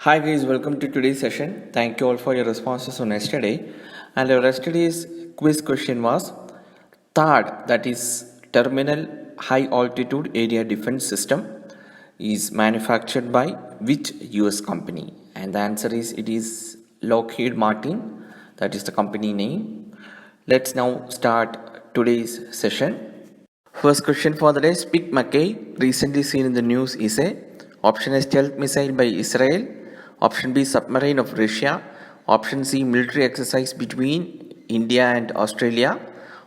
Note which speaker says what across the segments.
Speaker 1: Hi guys, welcome to today's session. Thank you all for your responses on yesterday. And our yesterday's quiz question was THAAD, that is Terminal High Altitude Area Defense System, is manufactured by which US company? And the answer is it is Lockheed Martin, that is the company name. Let's now start today's session. First question for the day. Spik Mackay, recently seen in the news, is a option A stealth missile by Israel, option B submarine of Russia, option C military exercise between India and Australia,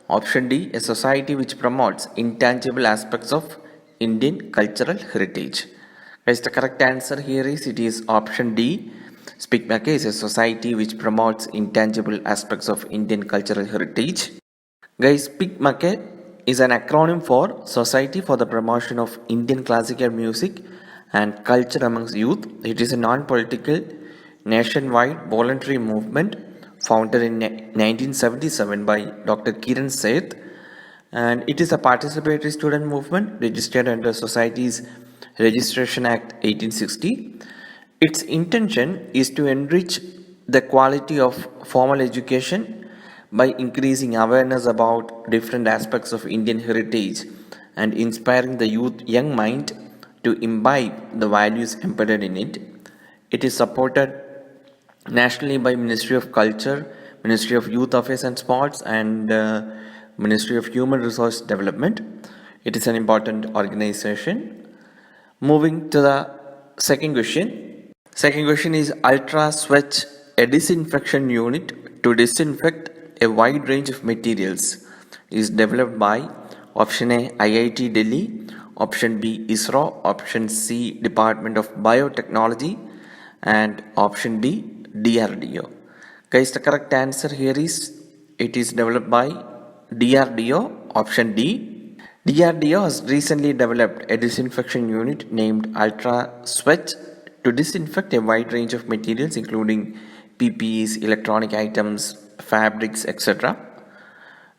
Speaker 1: option D a society which promotes intangible aspects of Indian cultural heritage. Guys, the correct answer here is it is option D. Spik Mackay is a society which promotes intangible aspects of Indian cultural heritage. Guys, SPICMACE is an acronym for Society for the Promotion of Indian Classical Music and Culture Amongst Youth. It is a non-political, nationwide voluntary movement founded in 1977 by Dr. Kiran Seth, and it is a participatory student movement registered under Society's Registration Act 1860. Its intention is to enrich the quality of formal education by increasing awareness about different aspects of Indian heritage and inspiring the young mind to imbibe the values embedded in it. It is supported nationally by Ministry of Culture, Ministry of Youth Affairs and Sports, and Ministry of Human Resource Development. It is an important organization. Moving to the second question. Second question is Ultra Switch, a disinfection unit to disinfect a wide range of materials, is developed by option A IIT Delhi, option B ISRO, option C Department of Biotechnology, and option D DRDO. Guys, the correct answer here is it is developed by DRDO, option D. DRDO has recently developed a disinfection unit named Ultra Switch to disinfect a wide range of materials including PPEs, electronic items, fabrics, etc.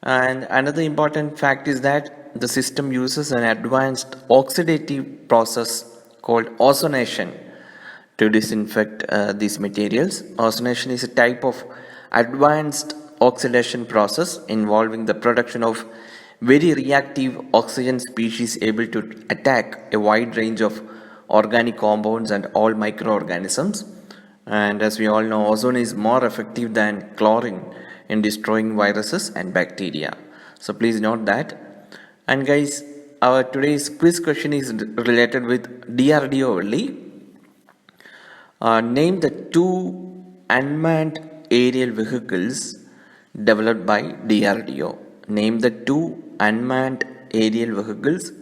Speaker 1: And another important fact is that the system uses an advanced oxidative process called ozonation to disinfect these materials. Ozonation is a type of advanced oxidation process involving the production of very reactive oxygen species able to attack a wide range of organic compounds and all microorganisms. And as we all know, ozone is more effective than chlorine in destroying viruses and bacteria. So please note that. And guys, our today's quiz question is related with DRDO only. Name the two unmanned aerial vehicles developed by DRDO. Name the two unmanned aerial vehicles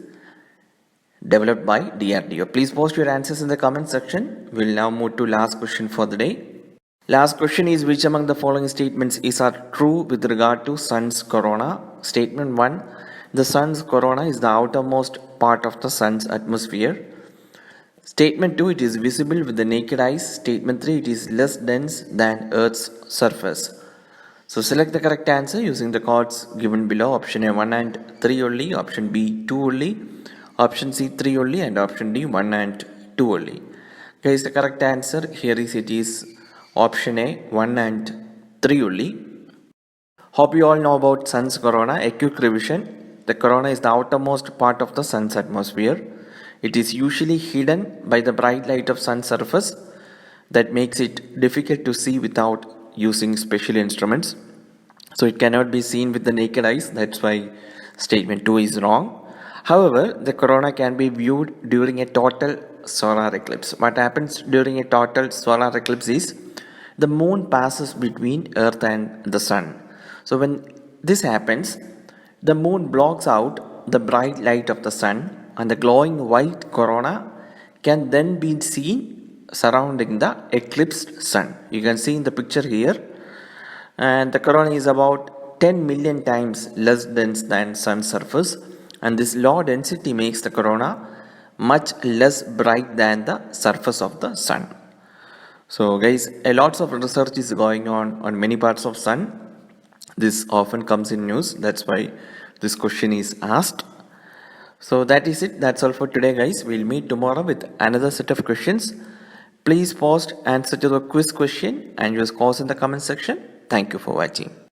Speaker 1: developed by DRDO. Please post your answers in the comment section. We'll now move to last question for the day. Last question is which among the following statements are true with regard to Sun's corona? Statement 1. The Sun's corona is the outermost part of the Sun's atmosphere. Statement 2. It is visible with the naked eyes. Statement 3. It is less dense than Earth's surface. So select the correct answer using the cards given below. Option A 1 and 3 only. Option B 2 only. Option C 3 only, and option D 1 and 2 only. Guys, the correct answer here is it is option A 1 and 3 only. Hope you all know about Sun's corona. A quick revision. The corona is the outermost part of the Sun's atmosphere. It is usually hidden by the bright light of Sun's surface that makes it difficult to see without using special instruments. So it cannot be seen with the naked eyes. That's why statement 2 is wrong. However, the corona can be viewed during a total solar eclipse. What happens during a total solar eclipse is the moon passes between Earth and the Sun. So when this happens, the moon blocks out the bright light of the Sun, and the glowing white corona can then be seen surrounding the eclipsed Sun. You can see in the picture here, and the corona is about 10 million times less dense than Sun's surface. And this low density makes the corona much less bright than the surface of the Sun. So guys, a lots of research is going on many parts of Sun. This often comes in news. That's why this question is asked. So that is it. That's all for today, guys. We'll meet tomorrow with another set of questions. Please post answer to the quiz question and your scores in the comment section. Thank you for watching.